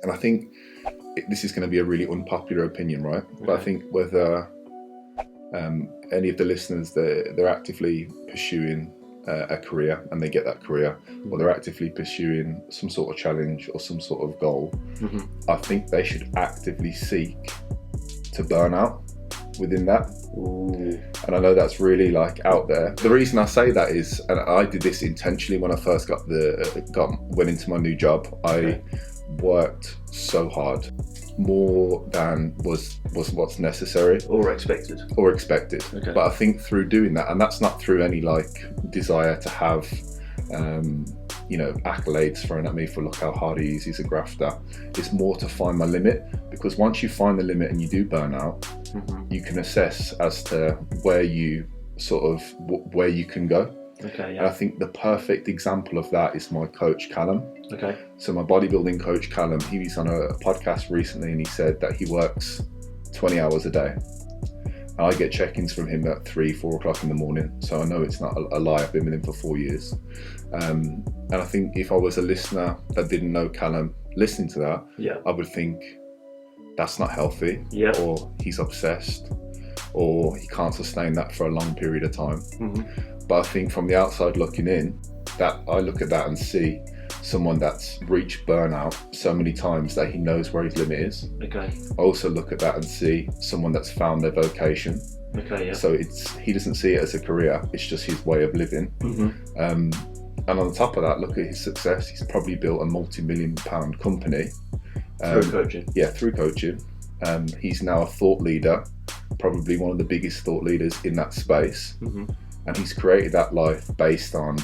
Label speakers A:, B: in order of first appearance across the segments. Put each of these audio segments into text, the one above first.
A: And I think this is going to be a really unpopular opinion, right?
B: Okay.
A: But I think whether any of the listeners, they're actively pursuing a career and they get that career, or they're actively pursuing some sort of challenge or some sort of goal, I think they should actively seek to burn out within that.
B: Ooh.
A: And I know that's really like out there. The reason I say that is, and I did this intentionally when I first went into my new job. I worked so hard, more than was what's necessary
B: Or expected.
A: Okay. But I think through doing that, and that's not through any like desire to have accolades thrown at me for look how hard he is, he's a grafter. It's more to find my limit, because once you find the limit and you do burn out, you can assess as to where you can go.
B: Okay, yeah.
A: And I think the perfect example of that is my coach Callum.
B: Okay.
A: So my bodybuilding coach Callum, he was on a podcast recently and he said that he works 20 hours a day. And I get check-ins from him at 3-4 o'clock in the morning, so I know it's not a lie. I've been with him for 4 years. And I think if I was a listener that didn't know Callum, listening to that, I would think that's not healthy, or he's obsessed, or he can't sustain that for a long period of time. But I think from the outside looking in, that I look at that and see someone that's reached burnout so many times that he knows where his limit is.
B: Okay.
A: I also look at that and see someone that's found their vocation.
B: Okay, yeah.
A: So he doesn't see it as a career, it's just his way of living. And on top of that, look at his success. He's probably built a multi-million-pound company.
B: Through coaching?
A: Yeah, through coaching. He's now a thought leader, probably one of the biggest thought leaders in that space. And he's created that life based on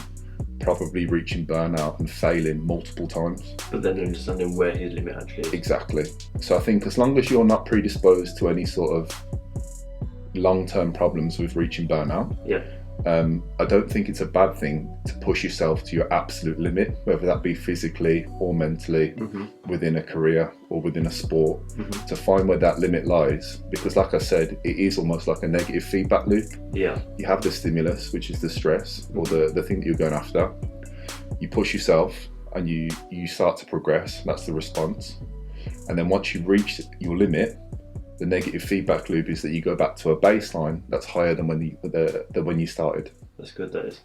A: probably reaching burnout and failing multiple times.
B: But then understanding where his limit actually is.
A: Exactly. So I think as long as you're not predisposed to any sort of long-term problems with reaching burnout, I don't think it's a bad thing to push yourself to your absolute limit, whether that be physically or mentally, within a career or within a sport, to find where that limit lies. Because like I said, it is almost like a negative feedback loop.
B: Yeah.
A: You have the stimulus, which is the stress, or the thing that you're going after. You push yourself and you start to progress. That's the response. And then once you reach your limit, the negative feedback loop is that you go back to a baseline that's higher than when you started.
B: That's good, that is.